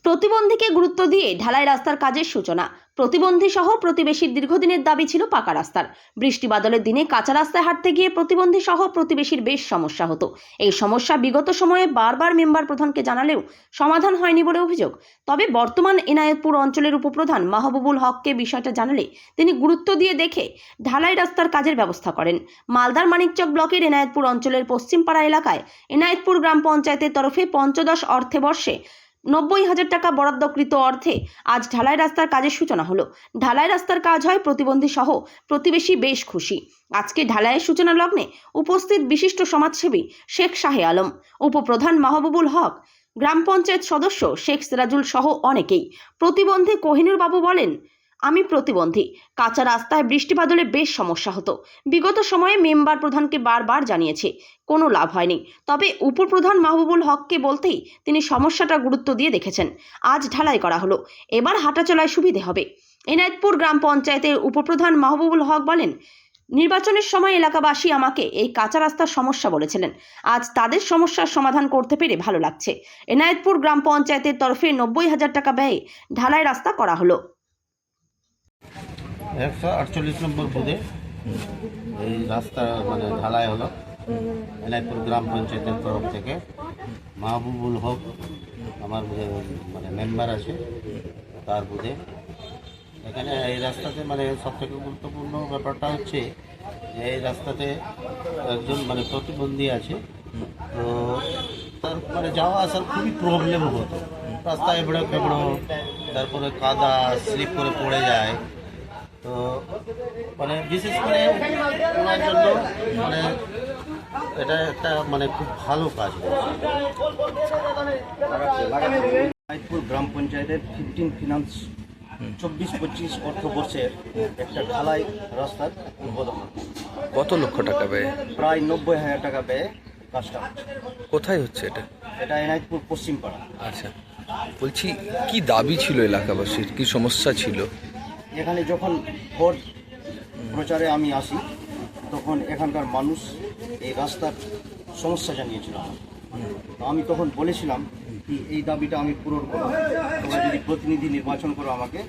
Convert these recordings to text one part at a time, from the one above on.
প্রতিবন্ধীকে গুরুত্ব দিয়ে ঢালাই রাস্তার কাজের সূচনা। প্রতিবন্ধী সহ প্রতিবেশীর দীর্ঘদিনের দাবি ছিল পাকা রাস্তার। বৃষ্টি বাদলের দিনে কাঁচা রাস্তায় হাঁটতে গিয়ে প্রতিবন্ধী সহ প্রতিবেশীর বেশ সমস্যা হতো। এই সমস্যা বিগত সময়ে বারবার মেম্বার প্রধানকে জানালেও সমাধান হয়নি বলে অভিযোগ। তবে বর্তমান এনায়েতপুর অঞ্চলের উপপ্রধান মাহবুবুল হককে বিষয়টা জানালে তিনি গুরুত্ব দিয়ে দেখে ঢালাই রাস্তার কাজের ব্যবস্থা করেন। মালদার মানিকচক ব্লকের এনায়েতপুর অঞ্চলের পশ্চিমপাড়া এলাকায় এনায়েতপুর গ্রাম পঞ্চায়েতের তরফে পঞ্চদশ অর্থবর্ষে 90,000 টাকা বরাদ্দকৃত অর্থে আজ ঢালাই রাস্তার কাজের সূচনা হলো। ঢালাই রাস্তার কাজ হয় প্রতিবন্ধী সহ প্রতিবেশী বেশ খুশি। আজকে ঢালাইয়ের সূচনা লগ্নে উপস্থিত বিশিষ্ট সমাজসেবী শেখ শাহে আলম, উপপ্রধান মাহবুবুল হক, গ্রাম পঞ্চায়েত সদস্য শেখ সিরাজুল সহ অনেকেই। প্রতিবন্ধী কোহিনুর বাবু বলেন, আমি প্রতিবন্ধী, কাঁচা রাস্তায় বৃষ্টি বাদলে বেশ সমস্যা হতো। বিগত সময়ে মেম্বার প্রধানকে বারবার জানিয়েছে, কোনো লাভ হয়নি। তবে উপপ্রধান মাহবুবুল হককে বলতেই তিনি সমস্যাটা গুরুত্ব দিয়ে দেখেছেন। আজ ঢালাই করা হলো, এবার হাঁটাচলায় সুবিধে হবে। এনায়েতপুর গ্রাম পঞ্চায়েতের উপপ্রধান মাহবুবুল হক বলেন, নির্বাচনের সময় এলাকাবাসী আমাকে এই কাঁচা রাস্তার সমস্যা বলেছিলেন। আজ তাদের সমস্যার সমাধান করতে পেরে ভালো লাগছে। এনায়েতপুর গ্রাম পঞ্চায়েতের তরফে 90,000 টাকা ব্যয়ে ঢালাই রাস্তা করা হলো। 148 নম্বর বুথে এই রাস্তা ঢালাই হলো এনায়েতপুর গ্রাম পঞ্চায়েতের তরফ থেকে। মাহবুবুল হক আমার মেম্বার আছে তার বুথে। এখানে এই রাস্তাতে সবথেকে গুরুত্বপূর্ণ ব্যাপারটা হচ্ছে এই রাস্তাতে একজন প্রতিবন্ধী আছে, তো তার যাওয়া আসার খুবই প্রবলেম হতো। রাস্তা এবড়ো খেবড়ো, তারপরে কাদা স্লিপ করে পড়ে যায়। তো বিশেষ করে ওনার জন্য এটা একটা খুব ভালো কাজ হয়েছে। এনায়েতপুর গ্রাম পঞ্চায়েতের 15 ফিনান্স 24-25 অর্থবর্ষের একটা ঢালাই রাস্তার উদ্বোধন। কত লক্ষ টাকা ব্যয়? প্রায় 90,000 টাকা ব্যয়ে কাজটা। কোথায় হচ্ছে এটা? এটা এনায়েতপুর পশ্চিমপাড়া। আচ্ছা, বলছি কি দাবি ছিল এলাকাবাসীর, কি সমস্যা ছিল? এখানে যখন ভোট প্রচারে আমি আসি তখন এখানকার মানুষ এই রাস্তার সমস্যা জানিয়েছিল। তো আমি তখন বলেছিলাম কি এই দাবিটা আমি পূরণ করব, তোমরা যদি প্রতিনিধি নির্বাচন করো আমাকে,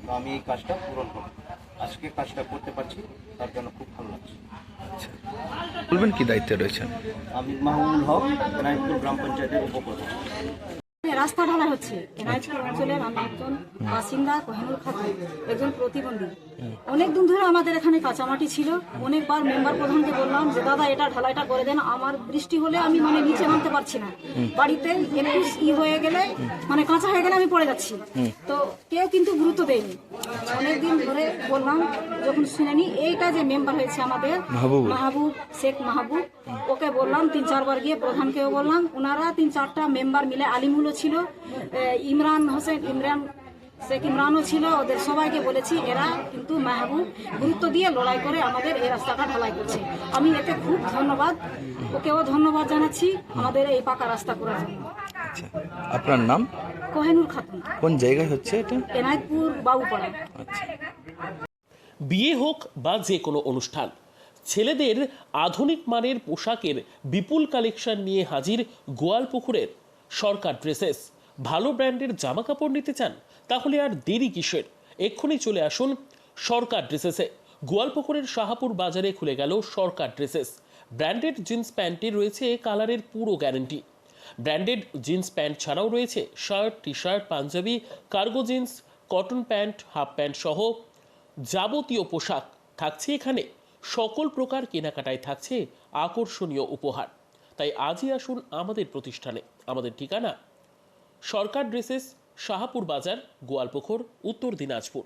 তো আমি এই কাজটা পূরণ করব। আজকে কাজটা করতে পারছি, তার জন্য খুব ভালো লাগছে। আচ্ছা, বলবেন কি দায়িত্বে রয়েছেন? আমি মাহবুবুল হক, এনায়েতপুর গ্রাম পঞ্চায়েতের উপপ্রধান। রাস্তা ঢালা হচ্ছে এনায়েতপুর অঞ্চলের। আমি একজন বাসিন্দা, কোহিনুর খাতুন, একজন প্রতিবন্ধী। অনেক দিন ধরে আমাদের এখানে কাঁচামাটি ছিল। অনেকবার মেম্বার প্রধানকে বললাম যে দাদা এটা ঢালাইটা করে দেন, আমার বৃষ্টি হলে আমি নিচে নামতে পারছি না, বাড়িতে একটু হয়ে গেলে কাঁচা হয়ে গেলে আমি পড়ে যাচ্ছি। তো কেউ কিন্তু গুরুত্ব দেয়নি। অনেকদিন ধরে বললাম, যখন শুনেনি, এইটা যে মেম্বার হয়েছে আমাদের মাহবুব, শেখ মাহবুব, ওকে বললাম 3-4 বার গিয়ে, প্রধানকেও বললাম। ওনারা 3-4টা মেম্বার মিলে, আলিমুলও ছিল, শেখ ইমরানও ছিল, ওদের সবাইকে বলেছি। এরা কিন্তু মাহবুব গুরুত্ব দিয়ে লড়াই করে আমাদের এই রাস্তাটা ঢালাই করছে। আমি এতে খুব ধন্যবাদ, ওকেও ধন্যবাদ জানাচ্ছি আমাদের এই পাকা রাস্তা করার জন্য। আচ্ছা, আপনার নাম? কোহিনুর খাতুন। কোন জায়গায় হচ্ছে এটা? এনায়েতপুর বাবুপাড়া। আচ্ছা। বিয়ে হোক বা যে কোনো অনুষ্ঠান, ছেলেদের আধুনিক মানের পোশাকের বিপুল কালেকশন নিয়ে হাজির গোয়ালপুকুরের সরকার ড্রেসেস। ভালো ব্র্যান্ডের জামা কাপড় নিতে চান? তাহলে আর দেরি কিসের? এক্ষুনি চলে আসুন সরকার ড্রেসেসে। গোয়ালপুকুরের শাহাপুর বাজারে খুলে গেল সরকার ড্রেসেস। ব্র্যান্ডেড জিন্স প্যান্টে রয়েছে কালারের পুরো গ্যারান্টি। ব্র্যান্ডেড জিন্স প্যান্ট ছাড়াও রয়েছে shirt, T shirt, Panjabi, cargo jeans, cotton pant, half pant সহ যাবতীয় পোশাক থাকছে এখানে। সকল প্রকার কেনাকাটায় থাকছে আকর্ষণীয় উপহার। তাই আজই আসুন আমাদের প্রতিষ্ঠানে। আমাদের ঠিকানা সরকার ড্রেসেস, শাহাপুর বাজার, গোয়ালপুকুর, উত্তর দিনাজপুর।